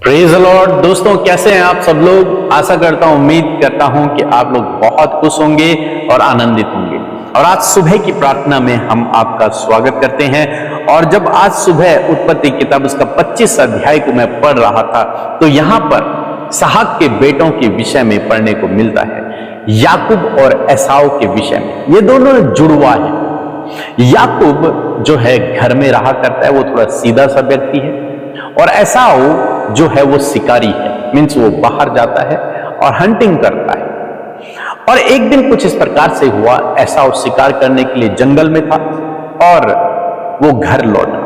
Praise the Lord. दोस्तों, कैसे हैं आप सब लोग? आशा करता हूं, उम्मीद करता हूं कि आप लोग बहुत खुश होंगे और आनंदित होंगे। और आज सुबह की प्रार्थना में हम आपका स्वागत करते हैं। और जब आज सुबह उत्पत्ति किताब उसका 25 अध्याय को मैं पढ़ रहा था, तो यहां पर इसहाक के बेटों के विषय में पढ़ने को मिलता है, याकूब और एसाव के विषय में। ये दोनों जुड़वा है। याकूब जो है घर में रहा करता है, वो थोड़ा सीधा सा व्यक्ति है, और एसाव जो है वो शिकारी है, मीन्स वो बाहर जाता है और हंटिंग करता है। और एक दिन कुछ इस प्रकार से हुआ, एसाव शिकार करने के लिए जंगल में था और वो घर लौटा।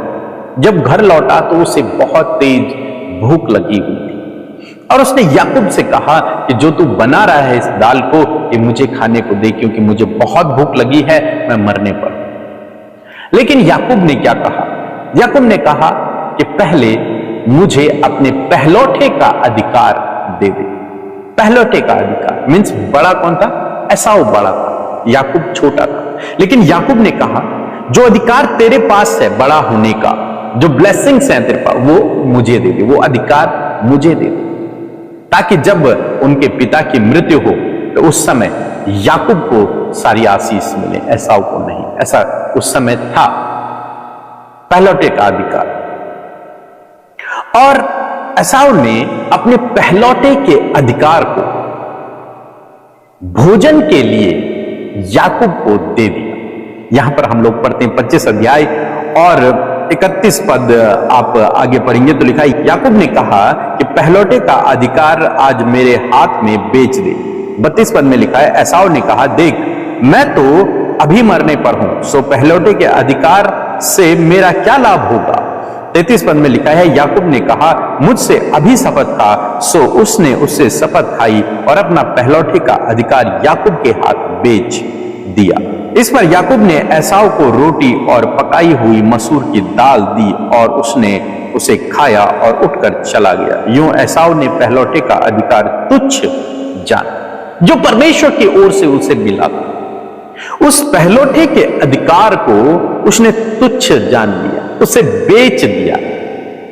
जब घर लौटा तो उसे बहुत तेज भूख लगी हुई थी, और उसने याकूब से कहा कि जो तू बना रहा है इस दाल को, कि मुझे खाने को दे, क्योंकि मुझे बहुत भूख लगी है, मैं मरने पर। लेकिन याकूब ने क्या कहा? याकूब ने कहा कि पहले मुझे अपने पहलौठे का अधिकार दे दे। पहलौठे का अधिकार मीन्स बड़ा कौन था? एसाव बड़ा था, याकूब छोटा था। लेकिन याकूब ने कहा जो अधिकार तेरे पास है बड़ा होने का, जो ब्लेसिंग्स हैं तेरे पास, वो मुझे दे दे, वो अधिकार मुझे दे दे, ताकि जब उनके पिता की मृत्यु हो तो उस समय याकूब को सारी आशीष मिले, एसाव को नहीं। ऐसा उस समय था, पहलौठे का अधिकार। और एसाव ने अपने पहलौठे के अधिकार को भोजन के लिए याकूब को दे दिया। यहां पर हम लोग पढ़ते हैं 25 अध्याय और 31 पद आप आगे पढ़ेंगे तो लिखा है, याकूब ने कहा कि पहलौठे का अधिकार आज मेरे हाथ में बेच दे। 32 पद में लिखा है, एसाव ने कहा, देख मैं तो अभी मरने पर हूं, सो पहलौठे के अधिकार से मेरा क्या लाभ होगा? 33 पद में लिखा है, याकूब ने कहा, मुझसे अभी शपथ खा, सो उसने उससे शपथ खाई और अपना पहलौठे का अधिकार याकूब के हाथ बेच दिया। इस पर याकूब ने एसाव को रोटी और पकाई हुई मसूर की दाल दी और उसने उसे खाया और उठकर चला गया। यूं एसाव ने पहलौठे का अधिकार तुच्छ जाना जो परमेश्वर की ओर से उसे मिला था। उस पहलौठे के अधिकार को उसने तुच्छ जान लिया, उसे बेच दिया।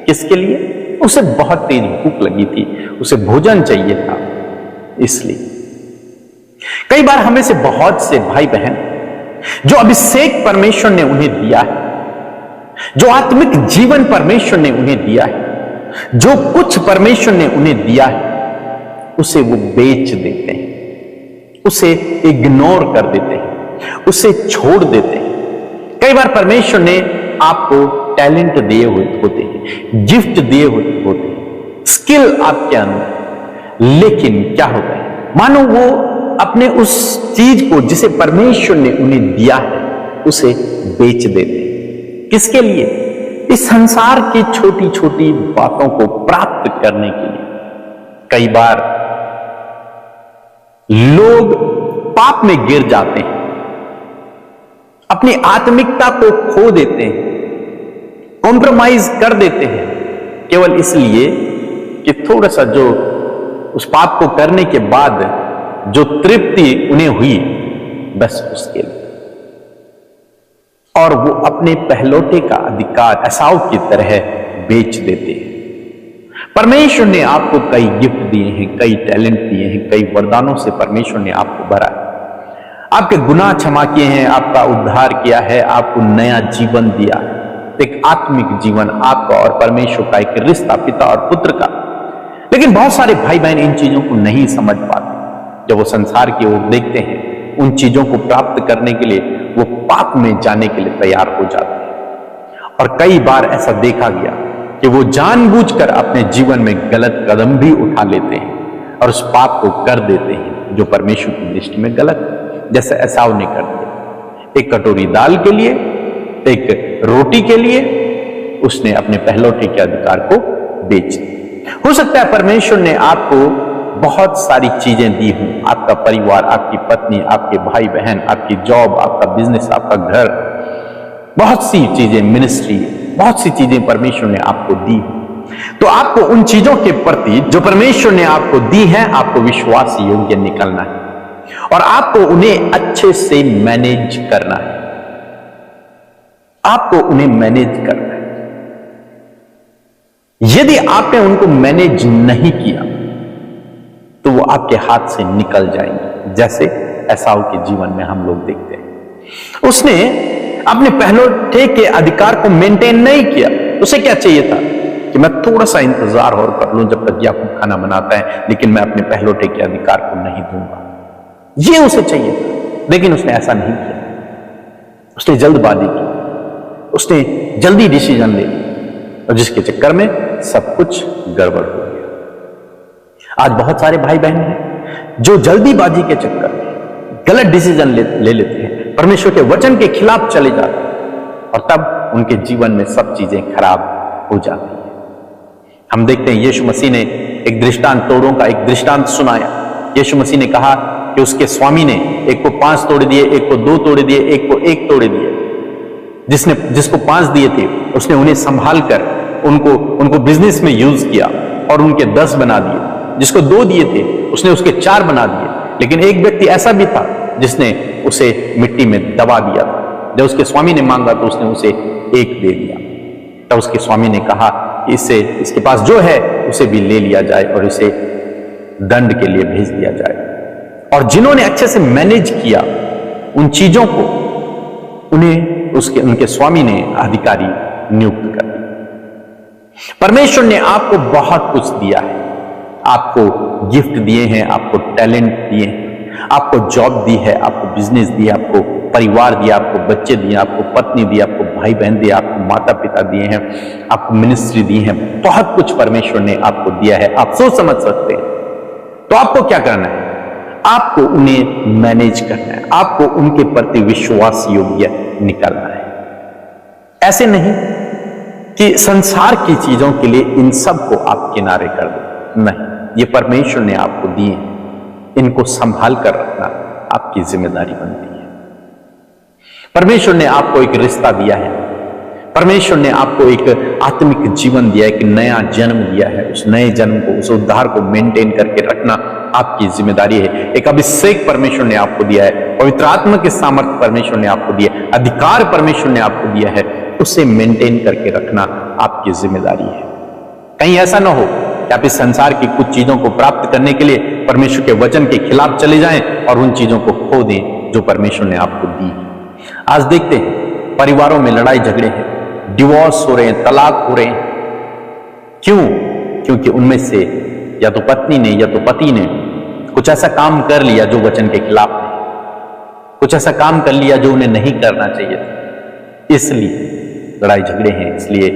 किसके लिए? उसे बहुत तेज भूख लगी थी, उसे भोजन चाहिए था। इसलिए कई बार हमें से बहुत से भाई बहन जो अभिषेक परमेश्वर ने उन्हें दिया है, जो आत्मिक जीवन परमेश्वर ने उन्हें दिया है, जो कुछ परमेश्वर ने उन्हें दिया है, उसे वो बेच देते हैं, उसे इग्नोर कर देते हैं, उसे छोड़ देते हैं। कई बार परमेश्वर ने आपको टैलेंट दिए होते हैं, गिफ्ट दिए होते हैं, स्किल आपके अंदर, लेकिन क्या होता है, मानो वो अपने उस चीज को जिसे परमेश्वर ने उन्हें दिया है उसे बेच देते हैं। किसके लिए? इस संसार की छोटी छोटी बातों को प्राप्त करने के लिए। कई बार लोग पाप में गिर जाते हैं, अपनी आत्मिकता को खो देते हैं, कॉम्प्रोमाइज कर देते हैं, केवल इसलिए कि थोड़ा सा जो उस पाप को करने के बाद जो तृप्ति उन्हें हुई, बस उसके लिए। और वो अपने पहलौठे का अधिकार एसाव की तरह बेच देते हैं। परमेश्वर ने आपको कई गिफ्ट दिए हैं, कई टैलेंट दिए हैं, कई वरदानों से परमेश्वर ने आपको भरा है, आपके गुनाह क्षमा किए हैं, आपका उद्धार किया है, आपको नया जीवन दिया है, एक आत्मिक जीवन आपका और परमेश्वर का एक रिश्ता पिता और पुत्र का। लेकिन बहुत सारे भाई बहन इन चीजों को नहीं समझ पाते। जब वो संसार की ओर देखते हैं, उन चीजों को प्राप्त करने के लिए वो पाप में जाने के लिए तैयार हो जाते हैं। और कई बार ऐसा देखा गया कि वो जानबूझकर अपने जीवन में गलत कदम भी उठा लेते हैं और उस पाप को कर देते हैं जो परमेश्वर की दृष्टि में गलत है, जैसे एसाव ने कर दिया। एक कटोरी दाल के लिए, एक रोटी के लिए उसने अपने पहलौठे के अधिकार को बेच दिया। हो सकता है परमेश्वर ने आपको बहुत सारी चीजें दी हूं, आपका परिवार, आपकी पत्नी, आपके भाई बहन, आपकी जॉब, आपका बिजनेस, आपका घर, बहुत सी चीजें, मिनिस्ट्री, बहुत सी चीजें परमेश्वर ने आपको दी। तो आपको उन चीजों के प्रति जो परमेश्वर ने आपको दी है, आपको विश्वास योग्य निकलना है और आपको उन्हें अच्छे से मैनेज करना है। आपको उन्हें मैनेज करना है। यदि आपने उनको मैनेज नहीं किया तो वो आपके हाथ से निकल जाएंगे, जैसे एसाव के जीवन में हम लोग देखते हैं। उसने अपने पहलौठे के अधिकार को मेंटेन नहीं किया। उसे क्या चाहिए था कि मैं थोड़ा सा इंतजार और कर लूं जब तक याकूब खाना बनाता है, लेकिन मैं अपने पहलौठे के अधिकार को नहीं दूंगा, ये उसे चाहिए था। लेकिन उसने ऐसा नहीं किया, उसने जल्दबाजी की, उसने जल्दी डिसीजन ले लिया और जिसके चक्कर में सब कुछ गड़बड़ हो गया। आज बहुत सारे भाई बहन हैं जो जल्दीबाजी के चक्कर में गलत डिसीजन ले लेते हैं, परमेश्वर के वचन के खिलाफ चले जाते हैं और तब उनके जीवन में सब चीजें खराब हो जाती है। हम देखते हैं यीशु मसीह ने एक दृष्टांत, तोड़ों का एक दृष्टांत सुनाया। यीशु मसीह ने कहा कि उसके स्वामी ने एक को 5 तोड़े दिए, एक को 2 तोड़े दिए, एक को 1 तोड़े दिए। जिसको 5 दिए थे उसने उन्हें संभाल कर उनको बिजनेस में यूज किया और उनके 10 बना दिए। जिसको 2 दिए थे उसने उसके 4 बना दिए। लेकिन एक व्यक्ति ऐसा भी था जिसने उसे मिट्टी में दबा दिया था। जब उसके स्वामी ने मांगा तो उसने उसे 1 दे दिया। तब उसके स्वामी ने कहा कि इसके पास जो है उसे भी ले लिया जाए और इसे दंड के लिए भेज दिया जाए। और जिन्होंने अच्छे से मैनेज किया उन चीजों को, उनके स्वामी ने अधिकारी नियुक्त कर दिया। परमेश्वर ने आपको बहुत कुछ दिया है, आपको गिफ्ट दिए हैं, आपको टैलेंट दिए हैं, आपको जॉब दी है, आपको बिजनेस दिया, आपको परिवार दिया, आपको बच्चे दिए, आपको पत्नी दी, आपको भाई बहन दिए, आपको माता पिता दिए हैं, आपको मिनिस्ट्री दी है। बहुत कुछ परमेश्वर ने आपको दिया है, आप सोच समझ सकते हैं। तो आपको क्या करना है? आपको उन्हें मैनेज करना है, आपको उनके प्रति विश्वास योग्य निकलना है। ऐसे नहीं कि संसार की चीजों के लिए इन सब को आप किनारे कर दो, नहीं, ये परमेश्वर ने आपको दिए, इनको संभाल कर रखना आपकी जिम्मेदारी बनती है। परमेश्वर ने आपको एक रिश्ता दिया है, परमेश्वर ने आपको एक आत्मिक जीवन दिया है, एक नया जन्म दिया है। उस नए जन्म को, उस उद्धार को मेंटेन करके रखना आपकी जिम्मेदारी है। एक अभिषेक परमेश्वर ने आपको दिया है, पवित्र आत्मा के सामर्थ्य परमेश्वर ने आपको दिया है, अधिकार परमेश्वर ने आपको दिया है, उसे मेंटेन करके रखना आपकी जिम्मेदारी है। कहीं ऐसा ना हो कि आप इस संसार की कुछ चीजों को प्राप्त करने के लिए परमेश्वर के वचन के खिलाफ चले जाएं और उन चीजों को खो दें जो परमेश्वर ने आपको दी। आज देखते हैं परिवारों में लड़ाई झगड़े हैं, डिवोर्स हो रहे हैं, तलाक हो रहे हैं। क्यों? क्योंकि उनमें से या तो पत्नी ने या तो पति ने कुछ ऐसा काम कर लिया जो वचन के खिलाफ है, कुछ ऐसा काम कर लिया जो उन्हें नहीं करना चाहिए था, इसलिए लड़ाई झगड़े हैं, इसलिए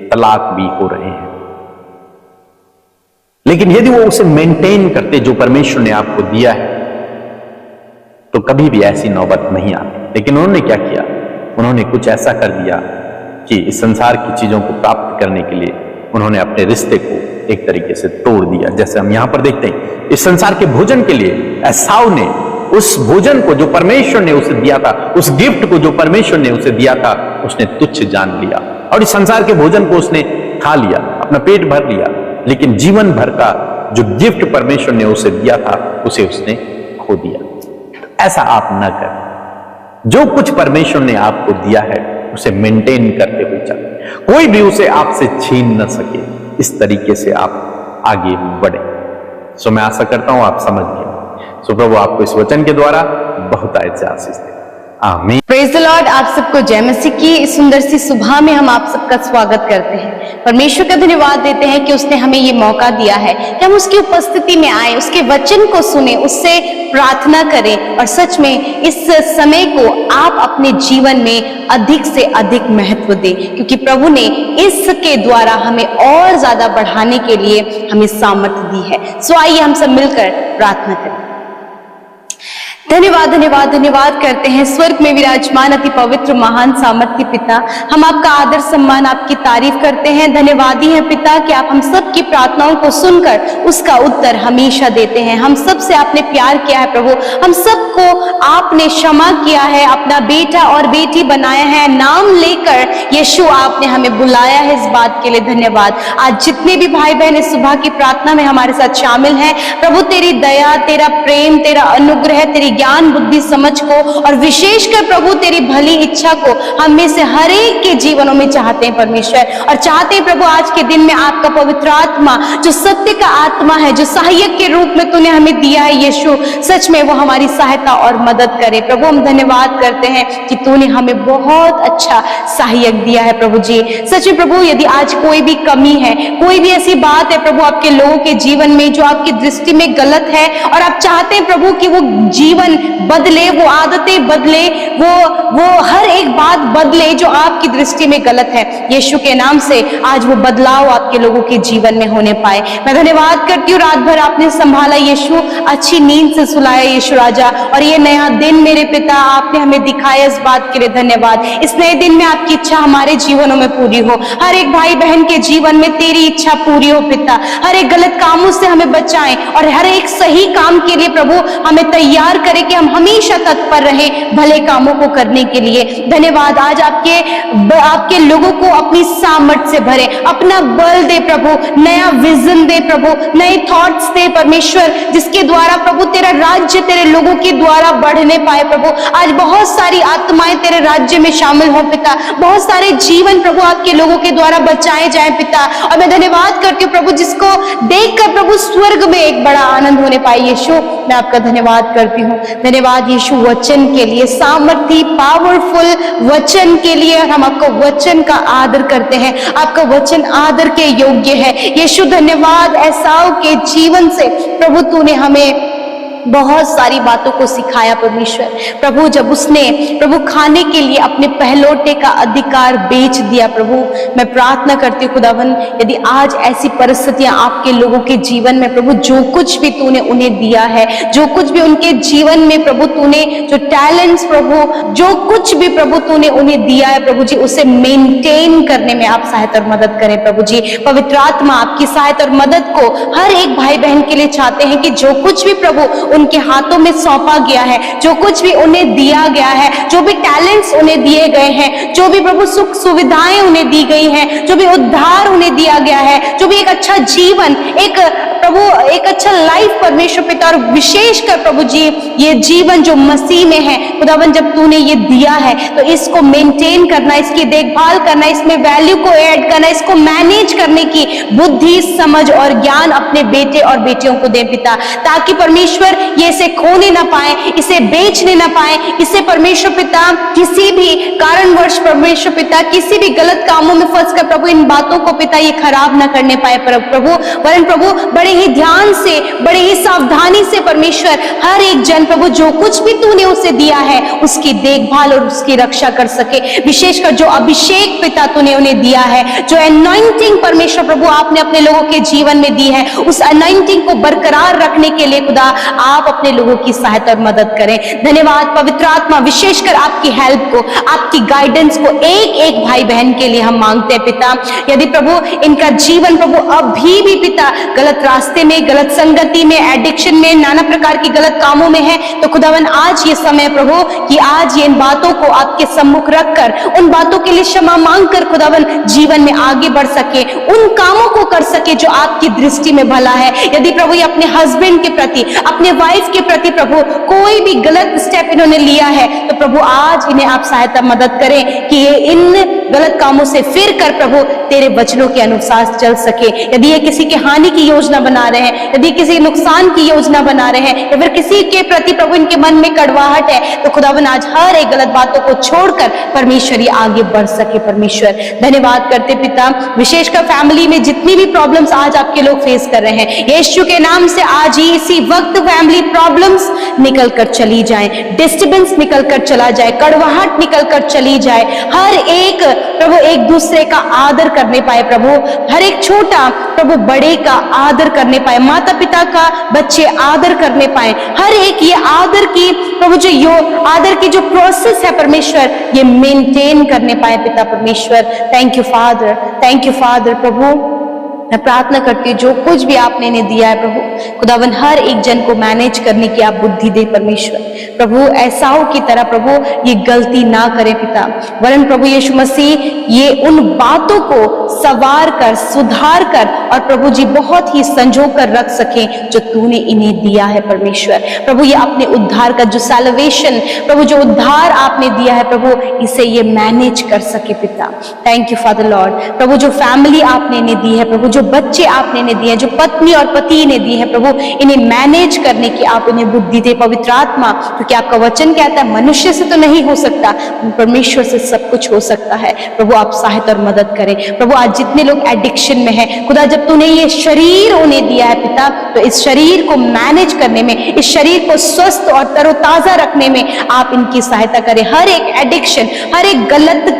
तलाक भी हो रहे हैं। लेकिन यदि वो उसे मेंटेन करते जो परमेश्वर ने आपको दिया है तो कभी भी ऐसी नौबत नहीं आती। लेकिन उन्होंने क्या किया? उन्होंने कुछ ऐसा कर दिया कि इस संसार की चीजों को प्राप्त करने के लिए उन्होंने अपने रिश्ते को एक तरीके से तोड़ दिया। जैसे हम यहां पर देखते हैं, इस संसार के भोजन के लिए एसाव ने उस भोजन को जो परमेश्वर ने उसे दिया था, उस गिफ्ट को जो परमेश्वर ने उसे दिया था, उसने तुच्छ जान लिया और इस संसार के भोजन को उसने खा लिया, अपना पेट भर लिया। लेकिन जीवन भर का जो गिफ्ट परमेश्वर ने उसे दिया था उसे उसने खो दिया। ऐसा आप न करें। जो कुछ परमेश्वर ने आपको दिया है उसे मेंटेन करते हुए चलें, कोई भी उसे आपसे छीन न सके। इस तरीके से आप आगे बढ़े। सो मैं आशा करता हूं आप समझ गए। सो प्रभु आपको इस वचन के द्वारा बहुत आशीष दे। आमीन। Praise the Lord. आप सबको जय मसीह की इस सुंदर सी सुबह में हम आप सबका स्वागत करते हैं। परमेश्वर का धन्यवाद देते हैं कि उसने हमें ये मौका दिया है कि हम उसकी उपस्थिति में आए, उसके वचन को सुने, उससे प्रार्थना करें और सच में इस समय को आप अपने जीवन में अधिक से अधिक महत्व दें, क्योंकि प्रभु ने इसके द्वारा हमें और ज्यादा बढ़ाने के लिए हमें सामर्थ्य दी है। सो आइए हम सब मिलकर प्रार्थना करें। धन्यवाद धन्यवाद धन्यवाद करते हैं स्वर्ग में विराजमान अति पवित्र महान सामर्थ्य पिता, हम आपका आदर सम्मान आपकी तारीफ करते हैं। धन्यवादी हैं पिता कि आप हम सब की प्रार्थनाओं को सुनकर उसका उत्तर हमेशा देते हैं। हम सब से आपने प्यार किया है प्रभु, हम सबको आपने क्षमा किया है, अपना बेटा और बेटी बनाया है, नाम लेकर यीशु आपने हमें बुलाया है। इस बात के लिए धन्यवाद। आज जितने भी भाई बहन इस सुबह की प्रार्थना में हमारे साथ शामिल हैं प्रभु, तेरी दया, तेरा प्रेम, तेरा अनुग्रह, तेरी ज्ञान बुद्धि समझ को और विशेषकर प्रभु तेरी भली इच्छा को हम में से हर एक के जीवनों में चाहते हैं परमेश्वर। और चाहते हैं प्रभु आज के दिन में आपका पवित्र आत्मा जो सत्य का आत्मा है, जो सहायक के रूप में तूने हमें दिया है यीशु, सच में वो हमारी सहायता और मदद करे। प्रभु हम धन्यवाद करते हैं कि तूने हमें बहुत अच्छा सहायक दिया है प्रभु जी। सच में प्रभु यदि आज कोई भी कमी है, कोई भी ऐसी बात है प्रभु आपके लोगों के जीवन में जो आपकी दृष्टि में गलत है और आप चाहते हैं प्रभु कि वो जीवन बदले, वो आदतें बदले, वो हर एक बात बदले जो आपकी दृष्टि में गलत है, यीशु के नाम से आज वो बदलाव आपके लोगों के जीवन में होने पाए। मैं धन्यवाद करती हूँ, रात भर आपने संभाला यीशु, अच्छी नींद से सुलाया यीशु राजा, और ये नया दिन मेरे पिता आपने हमें दिखाया, इस बात के लिए धन्यवाद। इस नए दिन में आपकी इच्छा हमारे जीवनों में पूरी हो, हर एक भाई बहन के जीवन में तेरी इच्छा पूरी हो पिता। हर एक गलत कामों से हमें बचाएं और हर एक सही काम के लिए प्रभु हमें तैयार करे कि हम हमेशा तत्पर रहे भले कामों को करने के लिए। धन्यवाद, आज आपके लोगों को अपनी सामर्थ से भरे, अपना बल दे प्रभु, नया विजन दे प्रभु, नए थॉट्स दे परमेश्वर, जिसके द्वारा प्रभु तेरा राज्य तेरे लोगों के द्वारा बढ़ने पाए प्रभु। आज बहुत सारी आत्माएं तेरे राज्य में शामिल हो पिता, बहुत सारे जीवन प्रभु आपके लोगों के द्वारा बचाए जाए पिता। और मैं धन्यवाद करती हूँ प्रभु, जिसको देखकर प्रभु स्वर्ग में एक बड़ा आनंद होने पाए यीशु, मैं आपका धन्यवाद करती हूँ। धन्यवाद यीशु वचन के लिए, सामर्थी पावरफुल वचन के लिए, और हम आपको वचन का आदर करते हैं, आपका वचन आदर के योग्य है यीशु। धन्यवाद एसाव के जीवन से प्रभु तूने हमें बहुत सारी बातों को सिखाया परमेश्वर। प्रभु जब उसने प्रभु खाने के लिए अपने पहलौठे का अधिकार बेच दिया प्रभु, मैं प्रार्थना करती हूँ खुदावन, यदि आज ऐसी परिस्थितियां आपके लोगों के जीवन में प्रभु, जो कुछ भी तूने उन्हें दिया है, जो कुछ भी उनके जीवन में प्रभु तूने जो टैलेंट्स प्रभु, जो कुछ भी प्रभु तूने उन्हें दिया है प्रभु जी, उसे मेंटेन करने में आप सहायता और मदद करें प्रभु जी। पवित्र आत्मा आपकी सहायता और मदद को हर एक भाई बहन के लिए चाहते हैं कि जो कुछ भी प्रभु उनके हाथों में सौंपा गया है, जो कुछ भी उन्हें दिया गया है, जो भी टैलेंट्स उन्हें दिए गए हैं, जो भी प्रभु सुख सुविधाएं उन्हें दी गई हैं, जो भी उद्धार उन्हें दिया गया है, जो भी एक अच्छा जीवन, एक प्रभु एक अच्छा लाइफ परमेश्वर पिता, और विशेषकर प्रभु जी ये जीवन जो मसीह में है खुदावन, जब तूने ये दिया है तो इसको मेंटेन करना, इसकी देखभाल करना, इसमें वैल्यू को ऐड करना, इसको मैनेज करने की बुद्धि समझ और ज्ञान अपने बेटे और बेटियों को दे पिता, ताकि परमेश्वर ये इसे खोने ना पाए, इसे बेचने ना पाए, इसे परमेश्वर पिता किसी भी कारणवश परमेश्वर पिता किसी भी गलत कामों में फंस कर प्रभु इन बातों को पिता ये खराब ना करने पाए प्रभु, वरन प्रभु बड़े ही ध्यान से, बड़े ही सावधानी से परमेश्वर हर एक जन प्रभु जो कुछ भी तूने उसे दिया है उसकी देखभाल और उसकी रक्षा कर सके। विशेषकर जो अभिषेक पिता तूने उन्हें दिया है, जो अनॉइंटिंग परमेश्वर प्रभु आपने अपने लोगों के जीवन में दी है, उस अनॉइंटिंग को बरकरार रखने के लिए खुदा आप अपने लोगों की सहायता और मदद करें। धन्यवाद पवित्र आत्मा, विशेषकर आपकी हेल्प को, आपकी गाइडेंस को एक एक भाई बहन के लिए हम मांगते हैं पिता। यदि प्रभु इनका जीवन प्रभु अभी भी पिता गलत रास्ते में, गलत संगति में, एडिक्शन में, नाना प्रकार की गलत कामों में है, तो खुदावन आज ये समय प्रभु कि आज ये इन बातों को आपके सम्मुख रखकर, उन बातों के लिए क्षमा मांगकर खुदावन जीवन में आगे बढ़ सके, उन कामों को कर सके जो आपकी दृष्टि में भला है। यदि प्रभु ये अपने हस्बैंड के प्रति, अपने वाइफ के प्रति प्रभु कोई भी गलत स्टेप इन्होंने लिया है, तो प्रभु आज इन्हें आप सहायता मदद करें कि ये इन गलत कामों से फिर कर प्रभु तेरे वचनों के अनुसार चल सके। यदि ये किसी की हानि की योजना बना रहे हैं, यदि किसी नुकसान की योजना बना रहे हैं, या फिर किसी के प्रति प्रभु इनके मन में कड़वाहट है, तो खुदावन आज हर एक गलत बातों को छोड़कर परमेश्वर ये आगे बढ़ सके। परमेश्वर धन्यवाद करते पिता, विशेषकर फैमिली में जितनी भी प्रॉब्लम्स आज आपके लोग फेस कर रहे हैं, यीशु के नाम से आज ही इसी वक्त फैमिली प्रॉब्लम्स निकल कर चली जाए, डिस्टर्बेंस निकल कर चला जाए, कड़वाहट निकल कर चली जाए। हर एक प्रभु एक दूसरे का आदर करने पाए प्रभु, हर एक छोटा प्रभु बड़े का आदर करने पाए, माता पिता का बच्चे आदर करने पाए, हर एक ये आदर की प्रभु जो आदर की जो प्रोसेस है परमेश्वर ये मेंटेन करने पाए पिता परमेश्वर। Thank you father, thank you father प्रभु। मैं प्रार्थना करती हूँ जो कुछ भी आपने इन्हें दिया है प्रभु खुदावन, हर एक जन को मैनेज करने की आप बुद्धि दे परमेश्वर। प्रभु ऐसाओं की तरह प्रभु ये गलती ना करे पिता, वरन प्रभु यीशु मसीह ये उन बातों को सवार कर, सुधार कर और प्रभु जी बहुत ही संजो कर रख सके जो तूने इन्हें दिया है परमेश्वर। प्रभु ये अपने उद्धार का जो सैल्वेशन, प्रभु जो उद्धार आपने दिया है प्रभु, इसे ये मैनेज कर सके पिता। Thank you father lord. प्रभु जो फैमिली आपने इन्हें दी है प्रभु, जो बच्चे आपने इन्हें दिए हैं, जो पत्नी और पति इन्हें दिए हैं प्रभु, इन्हें मैनेज करने की आप इन्हें बुद्धि दे पवित्र आत्मा, क्योंकि आपका वचन कहता है मनुष्य से तो नहीं हो सकता, परमेश्वर से सब कुछ हो सकता है। प्रभु आप सहायता और मदद करें। प्रभु आज जितने लोग एडिक्शन में हैं खुदा, जब तूने ये शरीर उन्हें दिया है पिता, तो इस शरीर को मैनेज करने में, इस शरीर को स्वस्थ और तरोताजा रखने में आप इनकी सहायता करें। हर एक एडिक्शन, हर एक गलत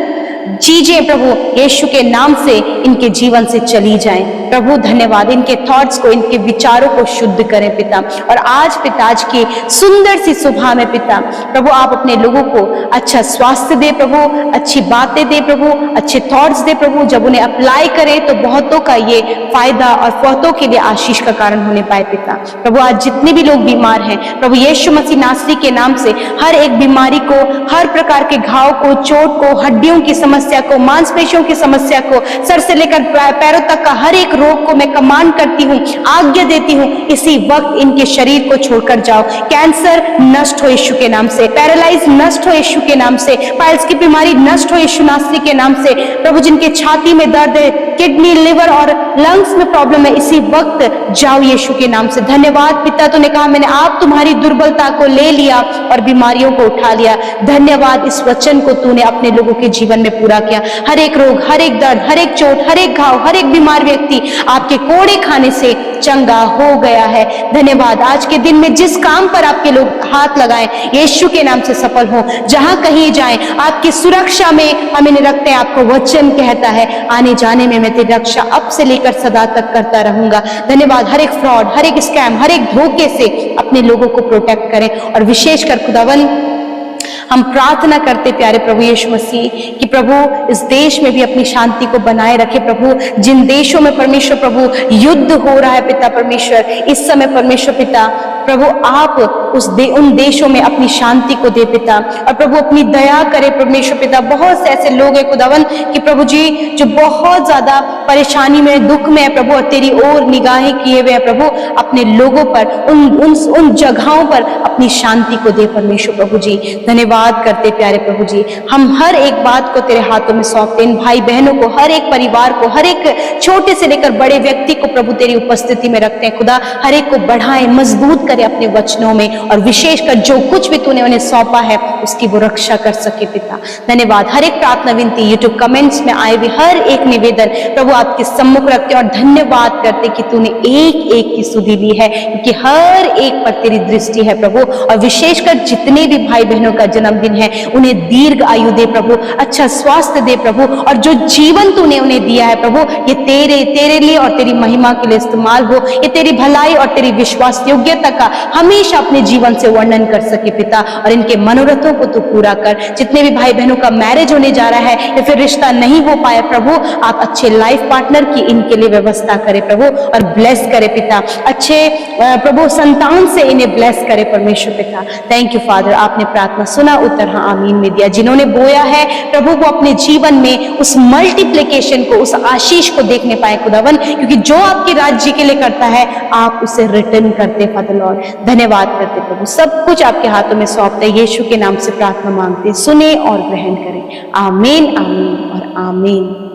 चीजें प्रभु यीशु के नाम से इनके जीवन से चली जाएं। प्रभु धन्यवाद, इनके थॉट्स को, इनके विचारों को शुद्ध करें पिता। और आज पिता, आज की सुंदर सी सुबह में पिता प्रभु आप अपने लोगों को अच्छा स्वास्थ्य दे प्रभु, अच्छी बातें दे प्रभु, अच्छे थॉट्स दे प्रभु। जब उन्हें अप्लाई करें तो बहुतों का ये फायदा और बहुतों के लिए आशीष का कारण होने पाए पिता। प्रभु आज जितने भी लोग बीमार हैं प्रभु यीशु मसीह नासरी के नाम से हर एक बीमारी को, हर प्रकार के घाव को, चोट को, हड्डियों की समस्या को, मांसपेशियों की समस्या को, सर से लेकर पैरों तक का हर एक रोग को मैं कमांड करती हूँ, आज्ञा देती हूँ, इसी वक्त इनके शरीर को छोड़कर जाओ। कैंसर नष्ट हो यीशु के नाम से, पैरालाइज नष्ट हो यीशु के नाम से, पाइल्स की बीमारी नष्ट हो यीशु नासरी के नाम से। प्रभु जिनके छाती में दर्द है, किडनी, लिवर और लंग्स में प्रॉब्लम है, इसी वक्त जाओ यीशु के नाम से। धन्यवाद पिता, तूने कहा मैंने आप तुम्हारी दुर्बलता को ले लिया और बीमारियों को उठा लिया। धन्यवाद, इस वचन को तूने अपने लोगों के जीवन में पूरा किया। हर एक रोग, हर एक दर्द, हर एक चोट, हर एक घाव, हर एक बीमार व्यक्ति आपके कोड़े खाने से चंगा हो गया है। धन्यवाद, आज के दिन में जिस काम पर आपके लोग हाथ लगाएं यीशु के नाम से सफल हो। जहां कहीं जाएं आपकी सुरक्षा में हम इन्हें रखते हैं। आपको वचन कहता है आने जाने में मैं तेरी रक्षा अब से लेकर सदा तक करता रहूंगा। धन्यवाद, हर एक फ्रॉड, हर एक स्कैम, हर एक धोखे से अपने लोगों को प्रोटेक्ट करें। और विशेषकर खुदावन हम प्रार्थना करते प्यारे प्रभु यीशु मसीह कि प्रभु इस देश में भी अपनी शांति को बनाए रखे। प्रभु जिन देशों में परमेश्वर प्रभु युद्ध हो रहा है पिता परमेश्वर, इस समय परमेश्वर पिता प्रभु आप उन देशों में अपनी शांति को दे पिता। और प्रभु अपनी दया करे परमेश्वर पिता। बहुत से ऐसे लोग हैं खुदावन कि प्रभु जी जो बहुत ज्यादा परेशानी में, दुख में है प्रभु, और तेरी ओर निगाहें किए हुए हैं प्रभु अपने लोगों पर, उन जगहों पर अपनी शांति को दे परमेश्वर प्रभु जी। धन्यवाद करते प्यारे प्रभु जी, हम हर एक बात को तेरे हाथों में सौंपते, इन भाई बहनों को, हर एक परिवार को, हर एक छोटे से लेकर बड़े व्यक्ति को प्रभु तेरी उपस्थिति में रखते हैं। खुदा हर एक को बढ़ाए, मजबूत करे अपने वचनों में, और विशेषकर जो कुछ भी तूने उन्हें सौंपा है उसकी वो रक्षा कर सके पिता। धन्यवाद, हर एक प्रार्थना विनती यूट्यूब कमेंट्स में आए हुए हर एक निवेदन प्रभु आपके सम्मुख रखते और धन्यवाद करते कि तूने एक एक की सुधि ली है, क्योंकि हर एक पर तेरी दृष्टि है प्रभु। और विशेषकर जितने भी भाई बहनों का जन्मदिन है उन्हें दीर्घ आयु दे प्रभु, अच्छा स्वास्थ्य दे प्रभु, और जो जीवन तूने उन्हें दिया है प्रभु ये तेरे लिए और तेरी महिमा के लिए इस्तेमाल हो, ये तेरी भलाई और तेरी विश्वास योग्यता का हमेशा अपने जीवन से वर्णन कर सके पिता। और इनके मनोरथों को तू पूरा कर। जितने भी भाई बहनों का मैरिज होने जा रहा है या फिर रिश्ता नहीं हो पाया प्रभु, आप अच्छे लाइफ पार्टनर की इनके लिए व्यवस्था करे प्रभु, और ब्लेस करे पिता। अच्छे प्रभु संतान से इन्हें ब्लेस करे परमेश्वर पिता। थैंक यू फादर, आपने प्रार्थना सुना, उत्तर हाँ आमीन में दिया। जिन्होंने बोया है प्रभु वो अपने जीवन में उस मल्टीप्लिकेशन को, उस आशीष को देखने पाए खुदावन, क्योंकि जो आपके राज्य के लिए करता है आप उसे रिटर्न करते फादर लॉर्ड। धन्यवाद करते प्रभु, सब कुछ आपके हाथों में सौंपते, यीशु के नाम से प्रार्थना मांगते, सुने और ग्रहण करें। आमीन, आमीन और आमीन।